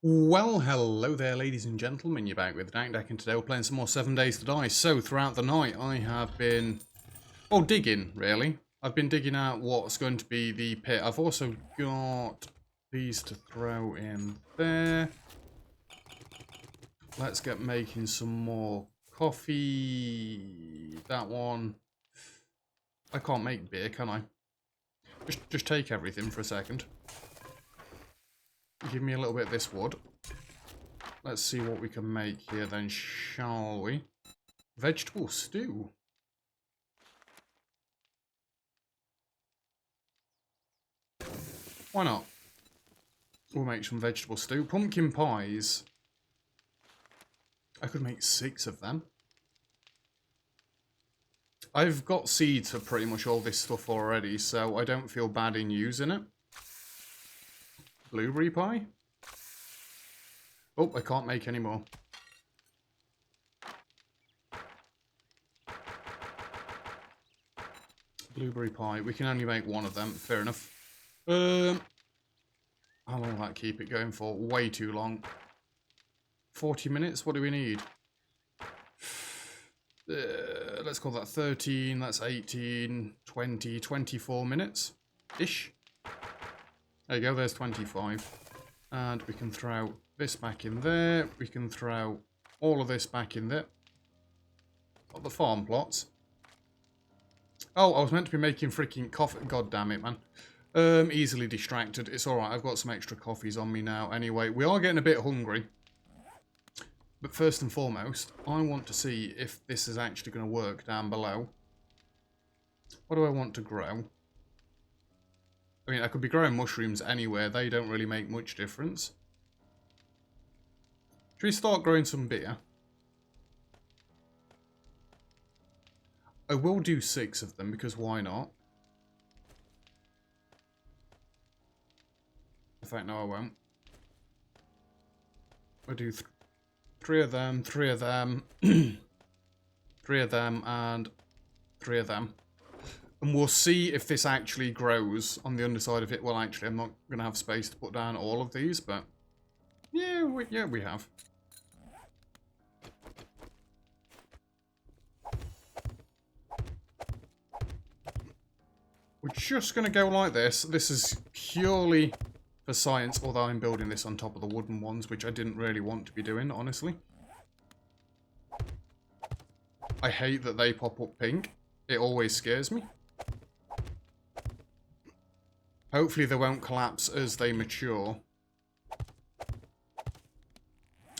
Well, hello there, ladies and gentlemen. You're back with Dak, and today we're playing some more 7 Days to Die. So, throughout the night, I have been, well, digging, really. I've been digging out what's going to be the pit. I've also got these to throw in there. Let's get making some more coffee. That one. I can't make beer, can I? Just take everything for a second. Give me a little bit of this wood. Let's see what we can make here then, shall we? Vegetable stew. Why not? We'll make some vegetable stew. Pumpkin pies. I could make 6 of them. I've got seeds for pretty much all this stuff already, so I don't feel bad in using it. Blueberry pie? Oh, I can't make any more. Blueberry pie. We can only make 1 of them. Fair enough. How long will that keep it going for? Way too long. 40 minutes? What do we need? Let's call that 13. That's 18, 20, 24 minutes-ish. There you go, there's 25. And we can throw this back in there. We can throw all of this back in there. Got the farm plots. Oh, I was meant to be making freaking coffee. God damn it, man. Easily distracted. It's alright, I've got some extra coffees on me now. Anyway, we are getting a bit hungry. But first and foremost, I want to see if this is actually going to work down below. What do I want to grow? I mean, I could be growing mushrooms anywhere. They don't really make much difference. Should we start growing some beer? I will do 6 of them, because why not? In fact, no, I won't. I'll do 3 of them, 3 of them, 3 of them, and 3 of them. And we'll see if this actually grows on the underside of it. Well, actually, I'm not going to have space to put down all of these, but yeah, we have. We're just going to go like this. This is purely for science, although I'm building this on top of the wooden ones, which I didn't really want to be doing, honestly. I hate that they pop up pink. It always scares me. Hopefully they won't collapse as they mature.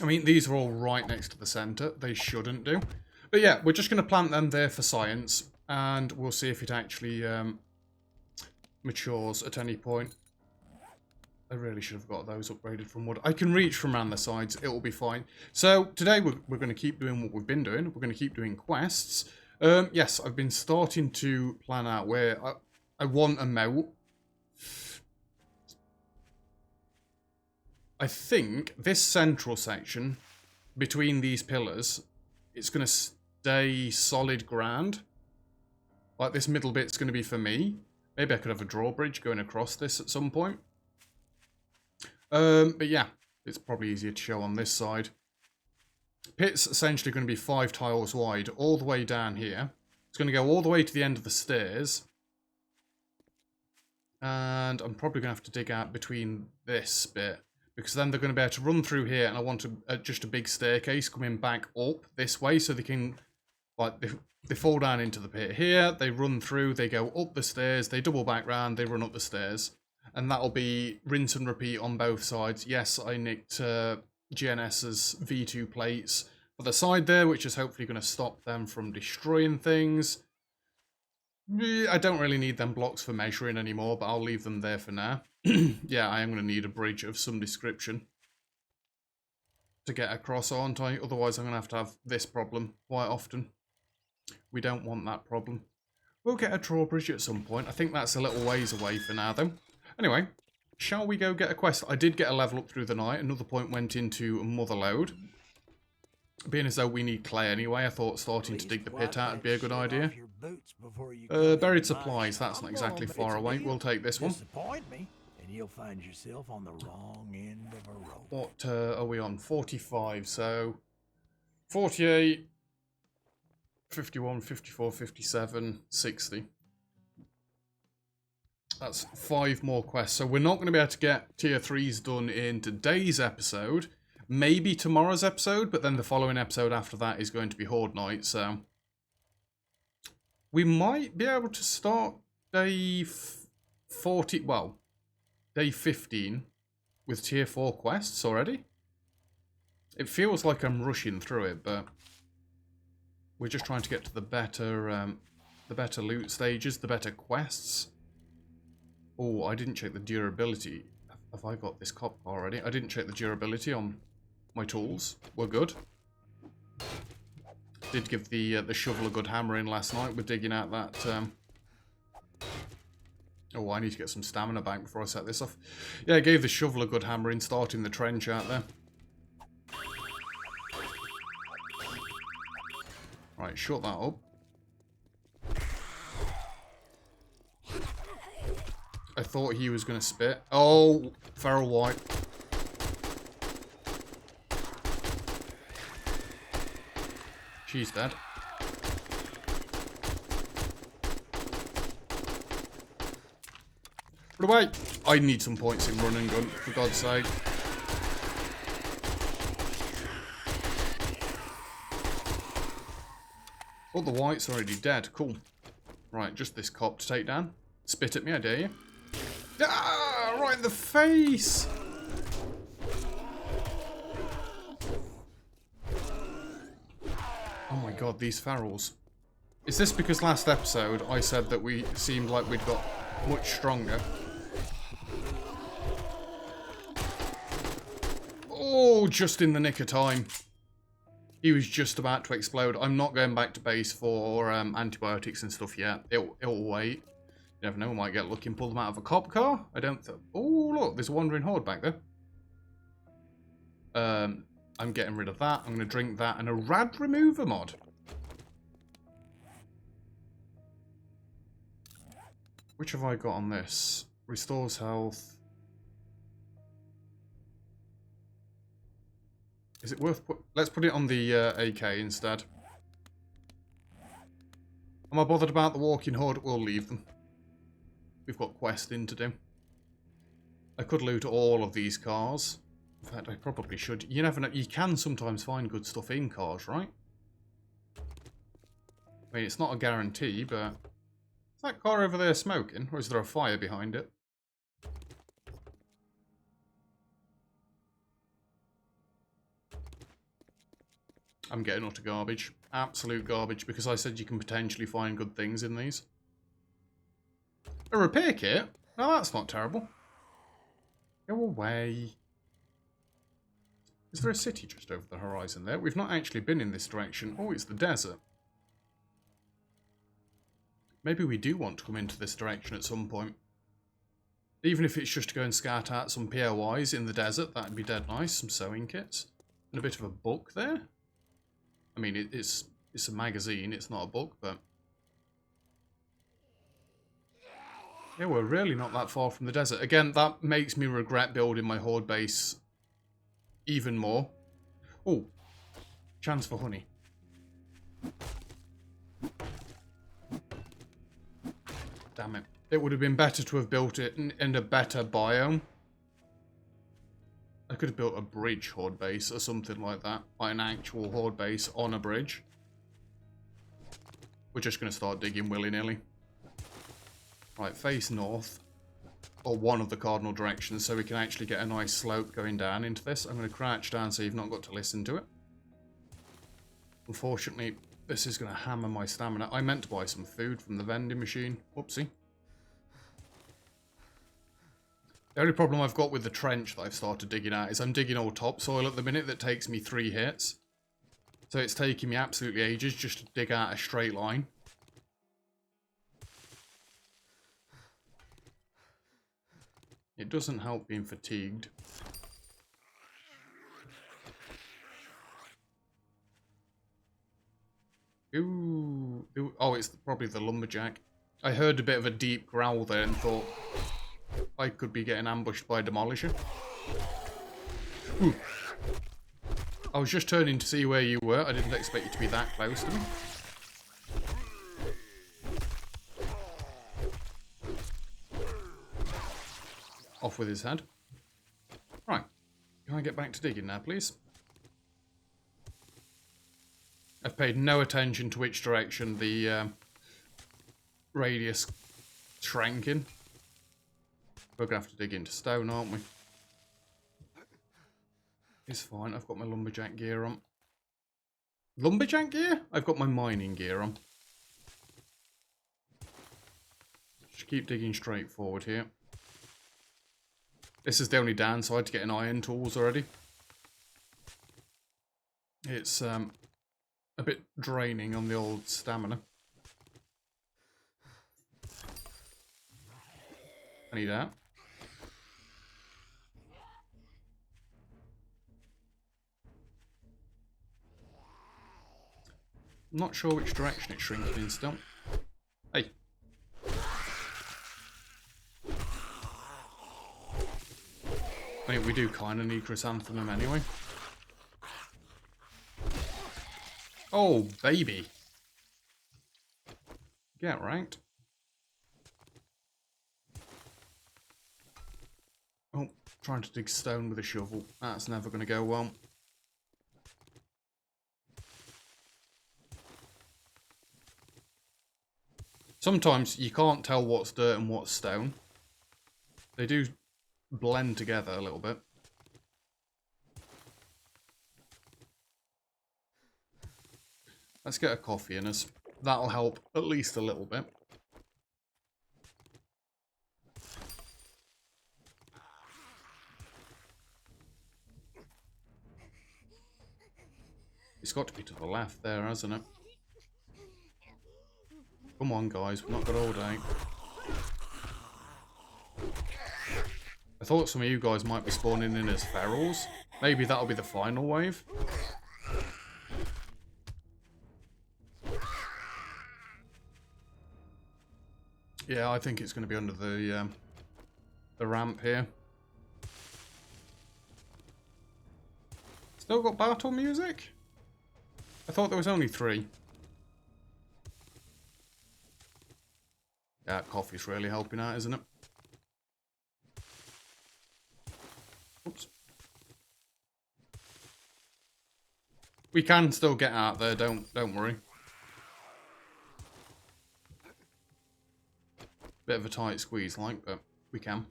I mean, these are all right next to the centre. They shouldn't do. But yeah, we're just going to plant them there for science. And we'll see if it actually matures at any point. I really should have got those upgraded from wood. I can reach from around the sides. It will be fine. So today we're going to keep doing what we've been doing. We're going to keep doing quests. Yes, I've been starting to plan out where I want a moat. I think this central section between these pillars, it's going to stay solid ground. Like this middle bit's going to be for me. Maybe I could have a drawbridge going across this at some point. But yeah, it's probably easier to show on this side. Pit's essentially going to be 5 tiles wide all the way down here. It's going to go all the way to the end of the stairs. And I'm probably going to have to dig out between this bit. Because then they're going to be able to run through here, and I want just a big staircase coming back up this way, so they can, like, they fall down into the pit here, they run through, they go up the stairs, they double back round, they run up the stairs. And that'll be rinse and repeat on both sides. Yes, I nicked GNS's V2 plates for the side there, which is hopefully going to stop them from destroying things. I don't really need them blocks for measuring anymore, but I'll leave them there for now. Yeah, I am going to need a bridge of some description to get across, aren't I? Otherwise, I'm going to have this problem quite often. We don't want that problem. We'll get a drawbridge at some point. I think that's a little ways away for now, though. Anyway, shall we go get a quest? I did get a level up through the night. Another point went into Motherboard. Being as though we need clay anyway, I thought starting to dig the pit out would be a good idea. Buried supplies, that's not exactly far away. We'll take this one. and you'll find yourself on the wrong end of a rope. What are we on? 45, so 48, 51, 54, 57, 60. That's 5 more quests. So we're not going to be able to get tier 3s done in today's episode. Maybe tomorrow's episode, but then the following episode after that is going to be Horde Night, so we might be able to start day 40, well, day 15 with tier 4 quests already. It feels like I'm rushing through it, but we're just trying to get to the better loot stages, the better quests. Oh, I didn't check the durability. Have I got this cop already? I didn't check the durability on my tools. We're good. Did give the shovel a good hammering last night with digging out that... Oh, I need to get some stamina back before I set this off. Yeah, I gave the shovel a good hammering, starting the trench out there. Right, shut that up. I thought he was going to spit. Oh, feral white. She's dead. Run away! I need some points in run and gun, for God's sake. Oh, the white's already dead. Cool. Right, just this cop to take down. Spit at me, I dare you. Ah! Right in the face! Oh my god, these ferals. Is this because last episode I said that we seemed like we'd got much stronger? Oh, just in the nick of time. He was just about to explode. I'm not going back to base for antibiotics and stuff yet. It'll wait. You never know, we might get lucky and pull them out of a cop car. I don't think... Oh, look, there's a wandering horde back there. I'm getting rid of that. I'm going to drink that and a rad remover mod. Which have I got on this? Restores health. Is it worth... Let's put it on the AK instead. Am I bothered about the walking horde? We'll leave them. We've got questing to do. I could loot all of these cars. In fact, I probably should. You never know. You can sometimes find good stuff in cars, right? I mean, it's not a guarantee, but... Is that car over there smoking? Or is there a fire behind it? I'm getting utter garbage. Absolute garbage, because I said you can potentially find good things in these. A repair kit? Oh, that's not terrible. Go away. Is there a city just over the horizon there? We've not actually been in this direction. Oh, it's the desert. Maybe we do want to come into this direction at some point. Even if it's just to go and scout out some POIs in the desert, that'd be dead nice. Some sewing kits. And a bit of a book there. I mean, it's a magazine, it's not a book, but... Yeah, we're really not that far from the desert. Again, that makes me regret building my horde base even more. Oh, chance for honey. Damn it. It would have been better to have built it in a better biome. I could have built a bridge horde base or something like that. Like an actual horde base on a bridge. We're just going to start digging willy-nilly. Right, face north. Or one of the cardinal directions so we can actually get a nice slope going down into this. I'm going to crouch down so you've not got to listen to it. Unfortunately, this is going to hammer my stamina. I meant to buy some food from the vending machine. Whoopsie. The only problem I've got with the trench that I've started digging out is I'm digging all topsoil at the minute that takes me 3 hits. So it's taking me absolutely ages just to dig out a straight line. It doesn't help being fatigued. Ooh. Oh, it's probably the lumberjack. I heard a bit of a deep growl there and thought... I could be getting ambushed by a demolisher. Ooh. I was just turning to see where you were. I didn't expect you to be that close to me. Off with his head. Right. Can I get back to digging now, please? I've paid no attention to which direction the radius shrank in. We're going to have to dig into stone, aren't we? It's fine. I've got my lumberjack gear on. Lumberjack gear? I've got my mining gear on. Just keep digging straight forward here. This is the only downside to getting iron tools already. It's a bit draining on the old stamina. I need that. I'm not sure which direction it's shrinking in still. Hey. I mean, we do kind of need chrysanthemum anyway. Oh, baby. Get right. Oh, trying to dig stone with a shovel. That's never going to go well. Sometimes you can't tell what's dirt and what's stone. They do blend together a little bit. Let's get a coffee in us. That'll help at least a little bit. It's got to be to the left there, hasn't it? Come on, guys. We've not got all day. I thought some of you guys might be spawning in as ferals. Maybe that'll be the final wave. Yeah, I think it's going to be under the ramp here. Still got battle music? I thought there was only 3. Yeah, coffee's really helping out, isn't it? Oops. We can still get out there, don't worry. Bit of a tight squeeze like, but we can.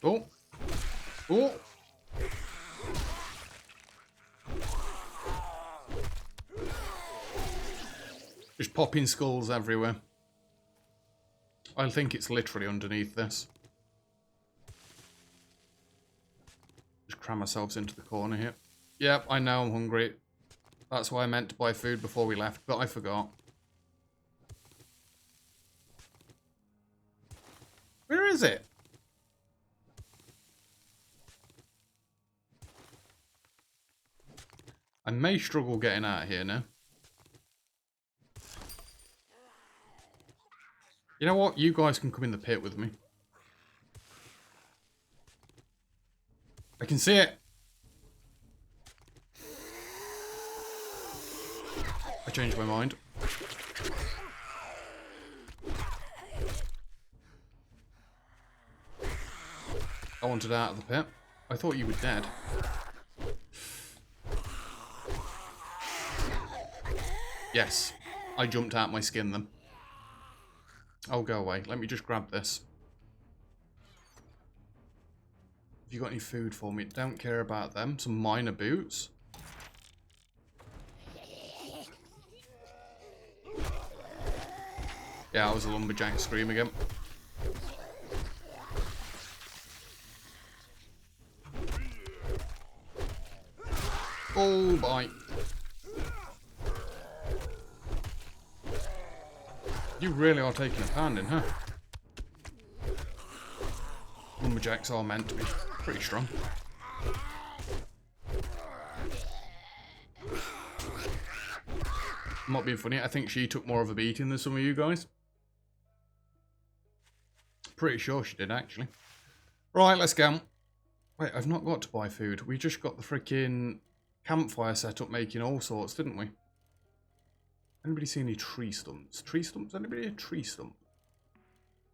Oh. Oh. Just popping skulls everywhere. I think it's literally underneath this. Just cram ourselves into the corner here. Yep, I know I'm hungry. That's why I meant to buy food before we left, but I forgot. Where is it? I may struggle getting out of here now. You know what? You guys can come in the pit with me. I can see it. I changed my mind. I wanted out of the pit. I thought you were dead. Yes. I jumped out my skin then. Oh, go away. Let me just grab this. Have you got any food for me? Don't care about them. Some minor boots. Yeah, I was a lumberjack scream again. Oh, bye. You really are taking a pounding, huh? Lumberjacks are meant to be pretty strong. I'm not being funny, I think she took more of a beating than some of you guys. Pretty sure she did, actually. Right, let's go. Wait, I've not got to buy food. We just got the freaking campfire set up making all sorts, didn't we? Anybody see any tree stumps? Tree stumps? Anybody a tree stump?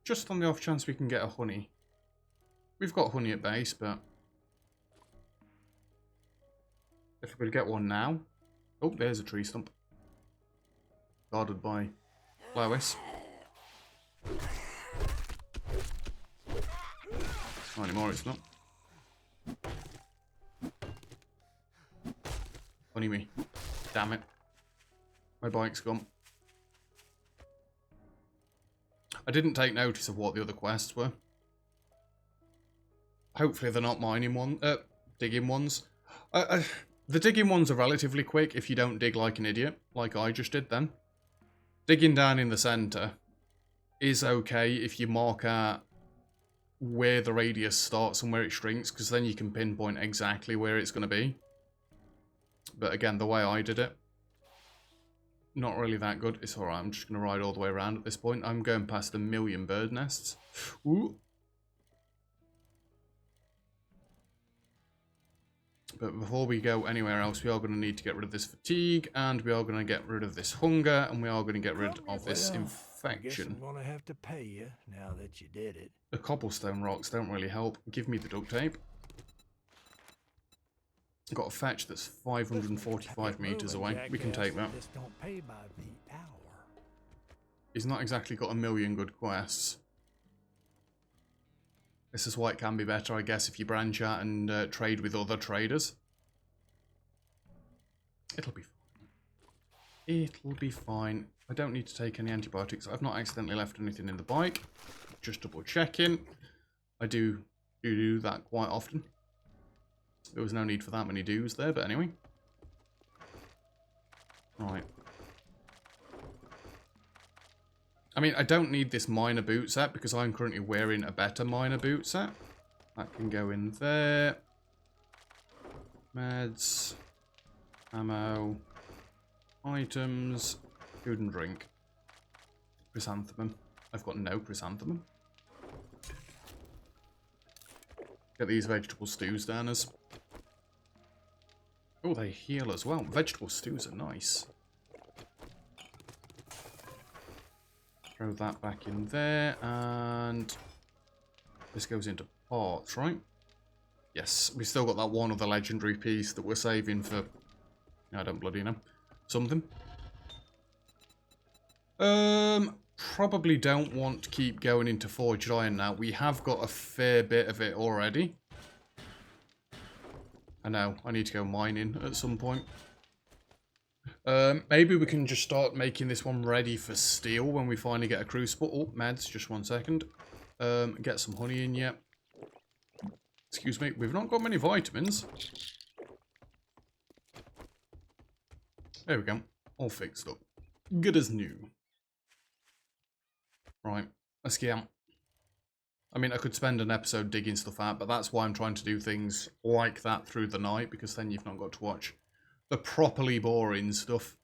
Just on the off chance we can get a honey. We've got honey at base, but... if we could get one now... oh, there's a tree stump. Guarded by Lois. Not anymore, it's not. Funny me. Damn it. My bike's gone. I didn't take notice of what the other quests were. Hopefully they're not digging ones. The digging ones are relatively quick if you don't dig like an idiot, like I just did then. Digging down in the centre is okay if you mark out where the radius starts and where it shrinks, because then you can pinpoint exactly where it's going to be. But again, the way I did it, not really that good. It's alright, I'm just going to ride all the way around at this point. I'm going past 1 million bird nests. Ooh. But before we go anywhere else, we are going to need to get rid of this fatigue, and we are going to get rid of this hunger, and we are going to get rid of this infection. I'm going to have to pay you now that you did it. The cobblestone rocks don't really help. Give me the duct tape. I've got a fetch that's 545 meters away. We can take that. Just don't pay by the hour. He's not exactly got 1 million good quests. This is why it can be better, I guess, if you branch out and trade with other traders. It'll be fine. It'll be fine. I don't need to take any antibiotics. I've not accidentally left anything in the bike. Just double checking. I do that quite often. There was no need for that many do's there, but anyway. Right. I mean, I don't need this miner boot set because I'm currently wearing a better miner boot set. That can go in there. Meds. Ammo. Items. Food and drink. Chrysanthemum. I've got no chrysanthemum. Get these vegetable stews down as... oh, they heal as well. Vegetable stews are nice. Throw that back in there, and this goes into parts, right? Yes, we still got that one other legendary piece that we're saving for... I don't bloody know. Something. Probably don't want to keep going into forged iron now. We have got a fair bit of it already. I know, I need to go mining at some point. Maybe we can just start making this one ready for steel when we finally get a crucible. Oh, meds, just 1 second. Get some honey in yet. Excuse me, we've not got many vitamins. There we go, all fixed up. Good as new. Right, let's get out. I mean, I could spend an episode digging stuff out, but that's why I'm trying to do things like that through the night, because then you've not got to watch the properly boring stuff.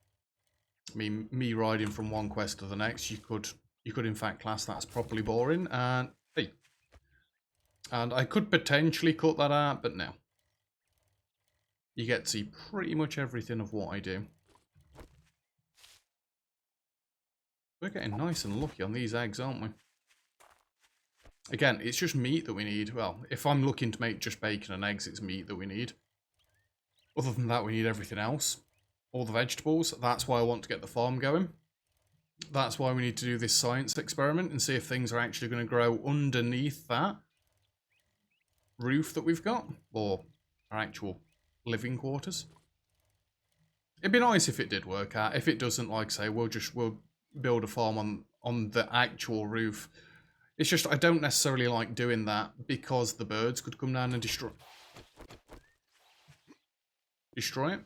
I mean, me riding from one quest to the next, you could in fact class that as properly boring, and hey. And I could potentially cut that out, but no. You get to see pretty much everything of what I do. We're getting nice and lucky on these eggs, aren't we? Again, it's just meat that we need. Well, if I'm looking to make just bacon and eggs, it's meat that we need. Other than that, we need everything else. All the vegetables. That's why I want to get the farm going. That's why we need to do this science experiment and see if things are actually going to grow underneath that roof that we've got. Or our actual living quarters. It'd be nice if it did work out. If it doesn't, like I say, we'll build a farm on the actual roof. It's just I don't necessarily like doing that because the birds could come down and destroy it.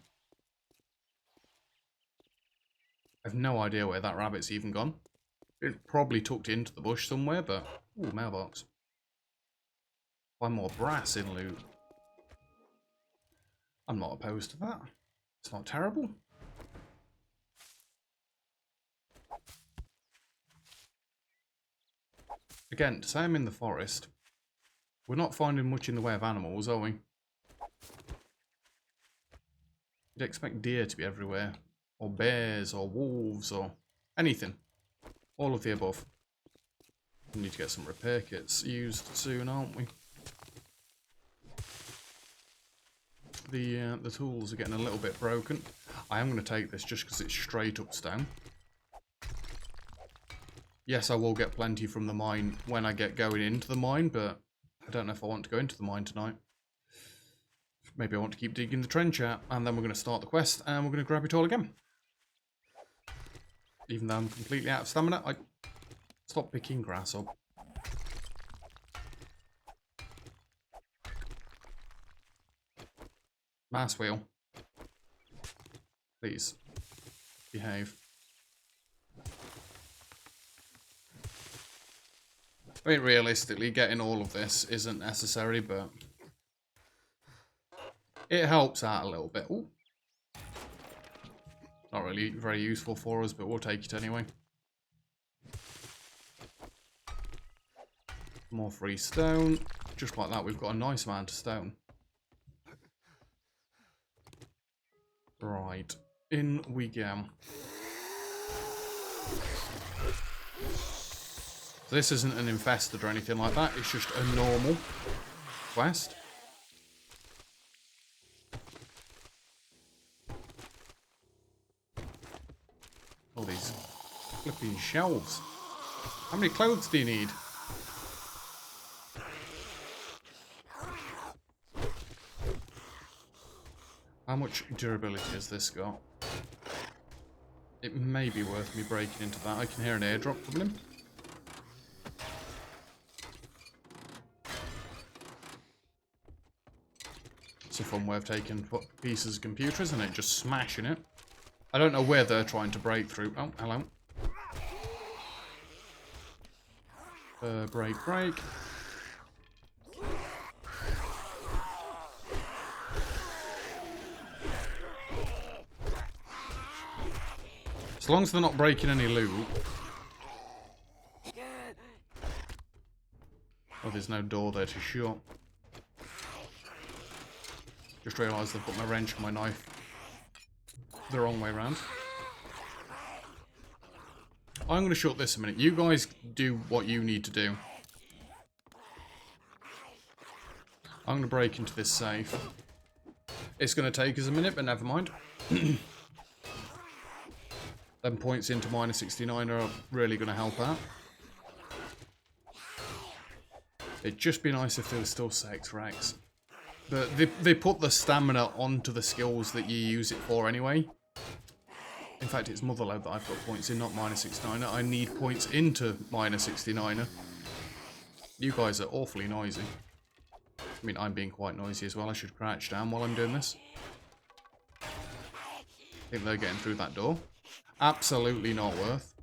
I have no idea where that rabbit's even gone. It's probably tucked into the bush somewhere, but... ooh, mailbox. Find more brass in loot. I'm not opposed to that. It's not terrible. Again, to say I'm in the forest, we're not finding much in the way of animals, are we? You'd expect deer to be everywhere. Or bears, or wolves, or anything. All of the above. We need to get some repair kits used soon, aren't we? The tools are getting a little bit broken. I am going to take this just because it's straight up stone. Yes, I will get plenty from the mine when I get going into the mine, but I don't know if I want to go into the mine tonight. Maybe I want to keep digging the trench out, and then we're going to start the quest, and we're going to grab it all again. Even though I'm completely out of stamina, I stop picking grass up. Mass wheel. Please. Behave. I mean, realistically, getting all of this isn't necessary, but it helps out a little bit. Ooh. Not really very useful for us, but we'll take it anyway. More free stone. Just like that, we've got a nice amount of stone. Right. In we go. This isn't an infested or anything like that. It's just a normal quest. All these flipping shelves. How many clothes do you need? How much durability has this got? It may be worth me breaking into that. I can hear an airdrop coming in. It's a fun way of taking pieces of computers and just smashing it. I don't know where they're trying to break through. Oh, hello. Break. As long as they're not breaking any loot. Oh, there's no door there to shut. Just realised I've put my wrench and my knife the wrong way around. I'm going to shut this a minute. You guys do what you need to do. I'm going to break into this safe. It's going to take us a minute, but never mind. Them points into -69 are really going to help out. It'd just be nice if there was still 6 racks. But they put the stamina onto the skills that you use it for anyway. In fact, it's Motherload that I've got points in, not -69er. I need points into -69er. You guys are awfully noisy. I mean, I'm being quite noisy as well. I should crouch down while I'm doing this. I think they're getting through that door. Absolutely not worth.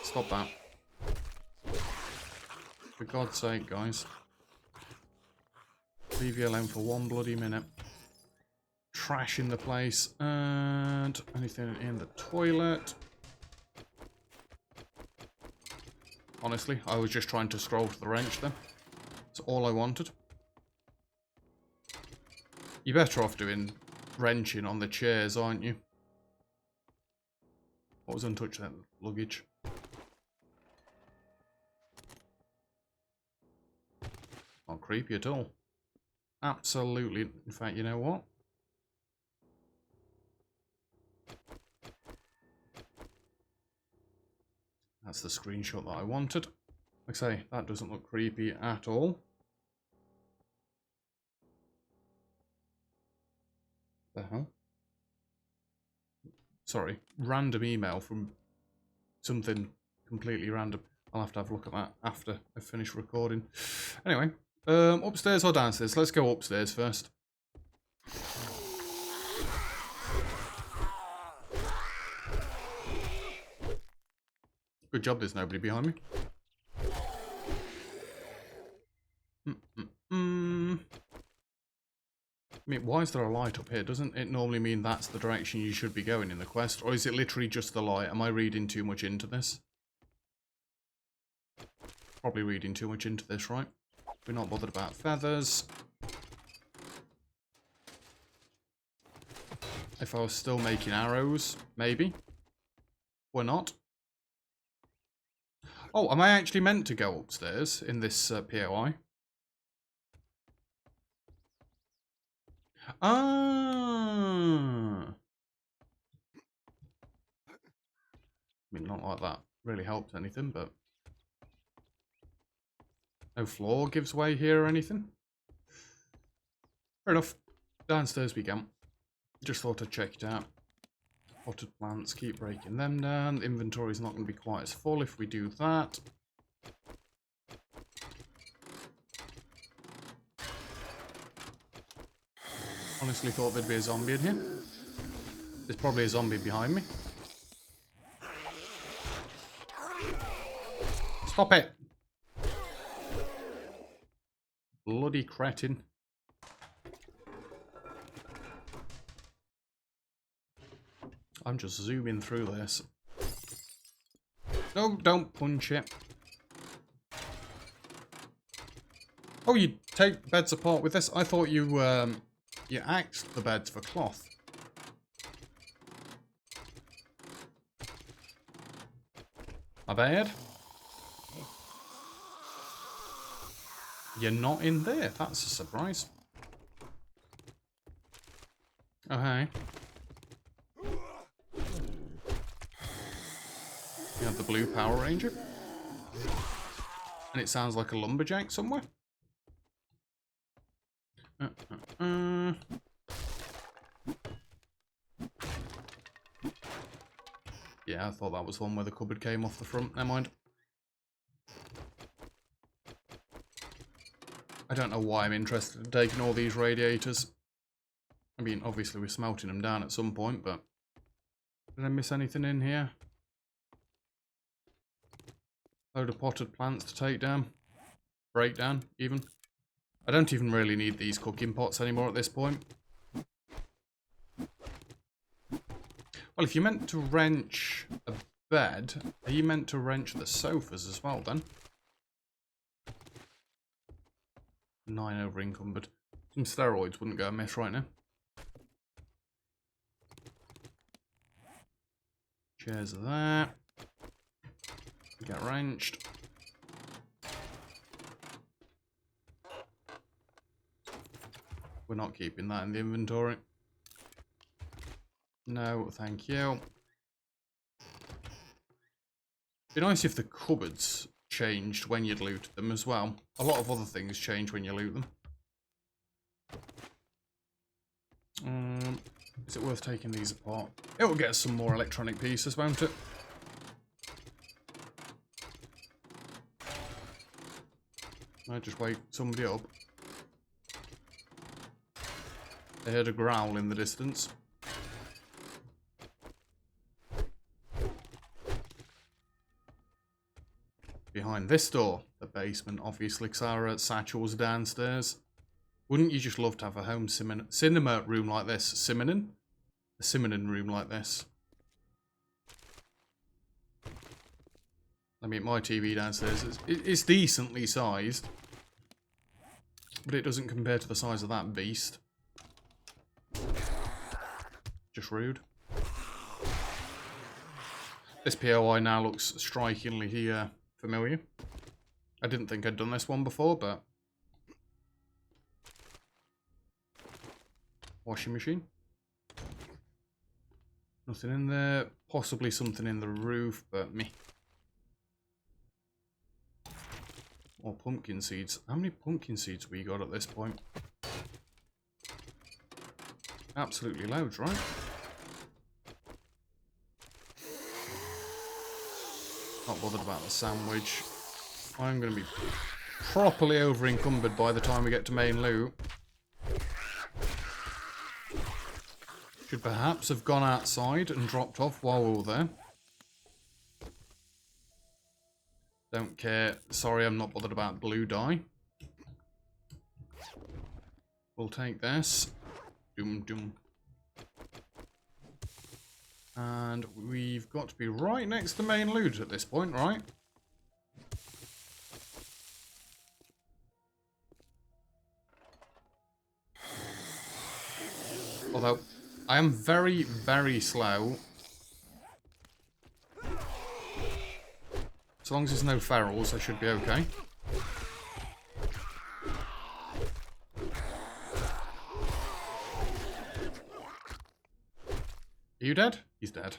Stop that. For God's sake, guys. Leave you alone for one bloody minute. Trash in the place. And anything in the toilet. Honestly, I was just trying to scroll to the wrench then. That's all I wanted. You're better off doing wrenching on the chairs, aren't you? What was untouched then? Luggage. Not creepy at all. Absolutely. In fact, you know what? That's the screenshot that I wanted. Like I say, that doesn't look creepy at all. The hell? Sorry, random email from something completely random. I'll have to have a look at that after I finish recording. Anyway, upstairs or downstairs? Let's go upstairs first. Good job there's nobody behind me. mean, why is there a light up here? Doesn't it normally mean that's the direction you should be going in the quest? Or is it literally just the light? Am I reading too much into this? Probably reading too much into this, right? We're not bothered about feathers. If I was still making arrows, maybe. Or not. Oh, am I actually meant to go upstairs in this POI? Ah. I mean, not like that really helps anything, but... No floor gives way here or anything. Fair enough. Downstairs we go. Just thought I'd check it out. Potted plants, keep breaking them down. The inventory's not going to be quite as full if we do that. Honestly thought there'd be a zombie in here. There's probably a zombie behind me. Stop it! Bloody cretin. I'm just zooming through this. No, don't punch it. Oh, you take beds apart with this? I thought you axed the beds for cloth. My bad. You're not in there. That's a surprise. Oh, hey. You have the blue Power Ranger. And it sounds like a lumberjack somewhere. Yeah, I thought that was one where the cupboard came off the front. Never mind. I don't know why I'm interested in taking all these radiators. I mean, obviously we're smelting them down at some point, but... Did I miss anything in here? Load of potted plants to take down. Break down, even. I don't even really need these cooking pots anymore at this point. Well, if you're meant to wrench a bed, are you meant to wrench the sofas as well, then? 9 over encumbered. Some steroids wouldn't go amiss right now. Chairs are there. Get wrenched. We're not keeping that in the inventory. No, thank you. Be nice if the cupboards changed when you'd loot them as well. A lot of other things change when you loot them. Is it worth taking these apart? It will get us some more electronic pieces, won't it? I just wake somebody up. I heard a growl in the distance. Behind this door, the basement, obviously, because our satchel's downstairs. Wouldn't you just love to have a home cinema room like this? A Simonin room like this. I mean, my TV downstairs is decently sized, but it doesn't compare to the size of that beast. Just rude. This POI now looks strikingly familiar. I didn't think I'd done this one before, but... Washing machine. Nothing in there. Possibly something in the roof, but meh. More pumpkin seeds. How many pumpkin seeds we got at this point? Absolutely loads, right? Not bothered about the sandwich. I'm going to be properly over encumbered by the time we get to main loot. Should perhaps have gone outside and dropped off while we were there. Don't care. Sorry, I'm not bothered about blue dye. We'll take this. Doom, doom. And we've got to be right next to main loot at this point, right? Although, I am very, very slow. As long as there's no ferals, I should be okay. Are you dead? He's dead.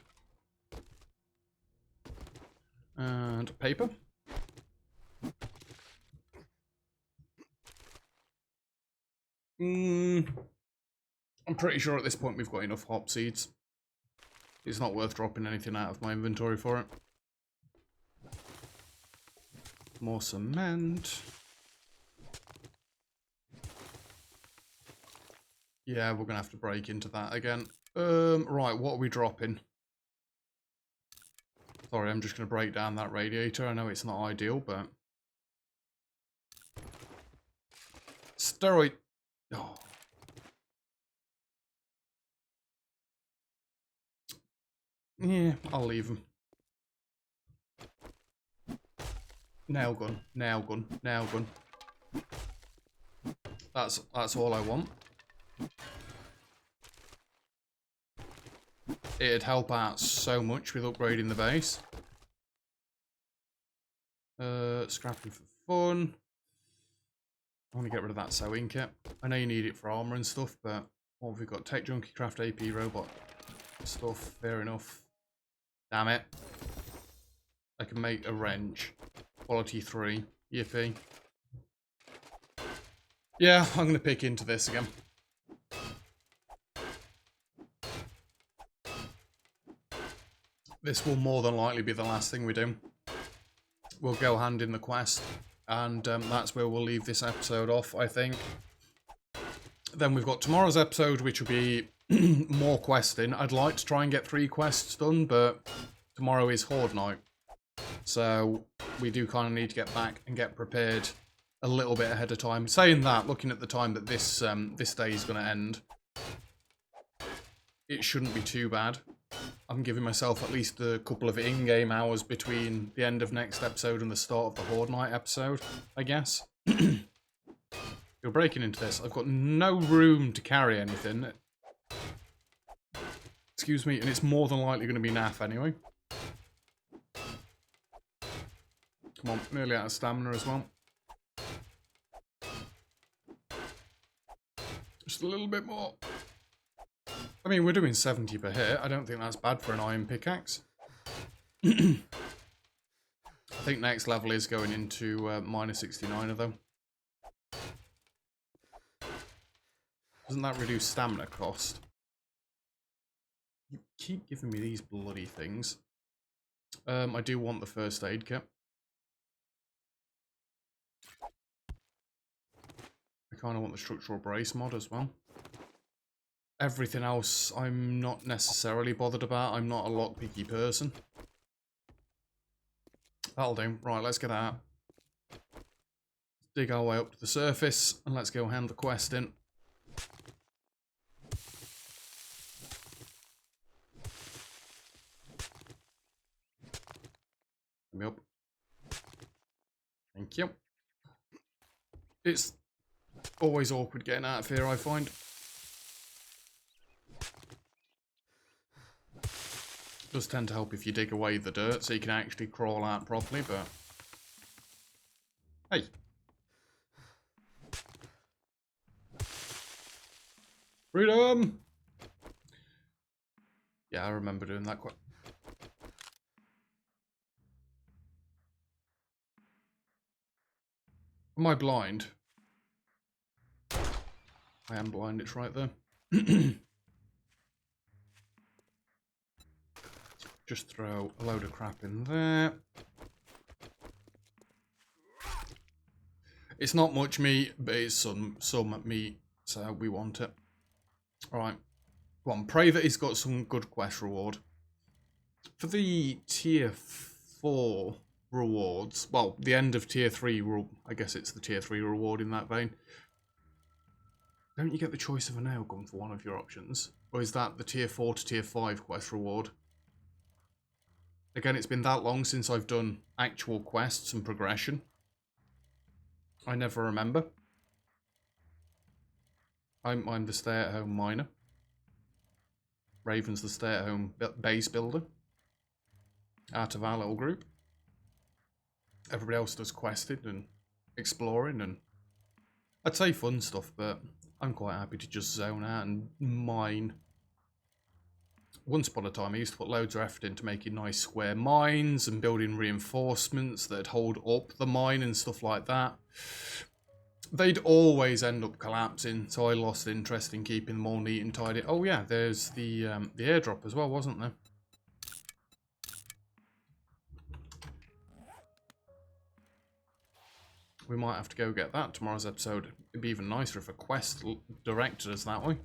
And paper. I'm pretty sure at this point we've got enough hop seeds. It's not worth dropping anything out of my inventory for it. More cement. Yeah, we're gonna have to break into that again. Right, what are we dropping? Sorry, I'm just gonna break down that radiator. I know it's not ideal, but steroid. Oh. Yeah, I'll leave him. Nail gun, nail gun, nail gun. That's all I want. It'd help out so much with upgrading the base. Scrapping for fun. I want to get rid of that sewing kit. I know you need it for armor and stuff, but what have we got? Tech Junkie, Craft AP, Robot stuff. Fair enough. Damn it. I can make a wrench. Quality 3. Yippee. Yeah, I'm going to pick into this again. This will more than likely be the last thing we do. We'll go hand in the quest, and that's where we'll leave this episode off, I think. Then we've got tomorrow's episode, which will be more questing. I'd like to try and get 3 quests done, but tomorrow is Horde night. So we do kind of need to get back and get prepared a little bit ahead of time. Saying that, looking at the time that this day is going to end, it shouldn't be too bad. I'm giving myself at least a couple of in-game hours between the end of next episode and the start of the Horde night episode, I guess. You're breaking into this. I've got no room to carry anything. Excuse me, and it's more than likely going to be naff anyway. Come on, nearly out of stamina as well. Just a little bit more. I mean, we're doing 70 per hit. I don't think that's bad for an iron pickaxe. I think next level is going into minus 69 though. Doesn't that reduce stamina cost? You keep giving me these bloody things. I do want the first aid kit. I kind of want the structural brace mod as well. Everything else I'm not necessarily bothered about. I'm not a lockpicky person. That'll do. Right, let's get out. Dig our way up to the surface and let's go hand the quest in. Let me up. Thank you. It's always awkward getting out of here, I find. Does tend to help if you dig away the dirt so you can actually crawl out properly, but hey. Freedom! Yeah, I remember doing that quite. Am I blind? I am blind, it's right there. Just throw a load of crap in there. It's not much meat, but it's some meat, so we want it. Alright. Go on, pray that he's got some good quest reward. For the tier 4 rewards, well, the end of tier 3, I guess it's the tier 3 reward in that vein. Don't you get the choice of a nail gun for one of your options? Or is that the tier 4 to tier 5 quest reward? Again, it's been that long since I've done actual quests and progression. I never remember. I'm the stay-at-home miner. Raven's the stay-at-home base builder. Out of our little group. Everybody else does questing and exploring and... I'd say fun stuff, but I'm quite happy to just zone out and mine. Once upon a time, I used to put loads of effort into making nice square mines and building reinforcements that hold up the mine and stuff like that. They'd always end up collapsing, so I lost interest in keeping them all neat and tidy. Oh yeah, there's the airdrop as well, wasn't there? We might have to go get that tomorrow's episode. It'd be even nicer if a quest directed us that way.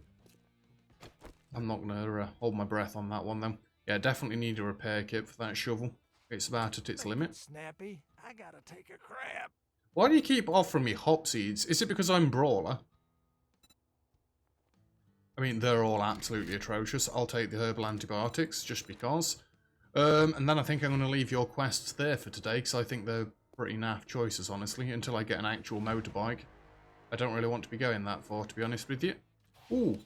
I'm not going to hold my breath on that one, then. Yeah, definitely need a repair kit for that shovel. It's about at its limit. Snappy, I gotta take a crap. Why do you keep offering me hop seeds? Is it because I'm Brawler? I mean, they're all absolutely atrocious. I'll take the herbal antibiotics, just because. And then I think I'm going to leave your quests there for today, because I think they're pretty naff choices, honestly, until I get an actual motorbike. I don't really want to be going that far, to be honest with you. Ooh.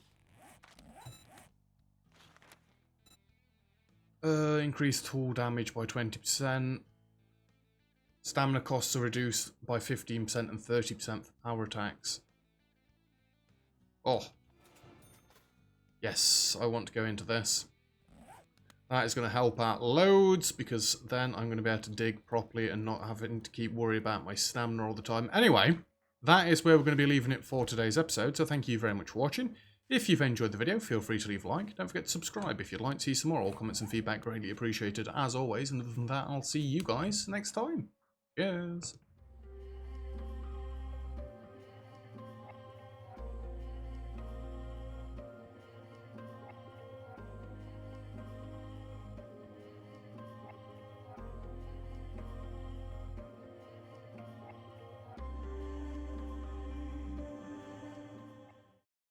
Increased tool damage by 20%. Stamina costs are reduced by 15% and 30% for power attacks. Oh. Yes, I want to go into this. That is going to help out loads, because then I'm going to be able to dig properly and not having to keep worrying about my stamina all the time. Anyway, that is where we're going to be leaving it for today's episode, so thank you very much for watching. If you've enjoyed the video, feel free to leave a like. Don't forget to subscribe if you'd like to see some more. All comments and feedback greatly appreciated as always. And other than that, I'll see you guys next time. Cheers.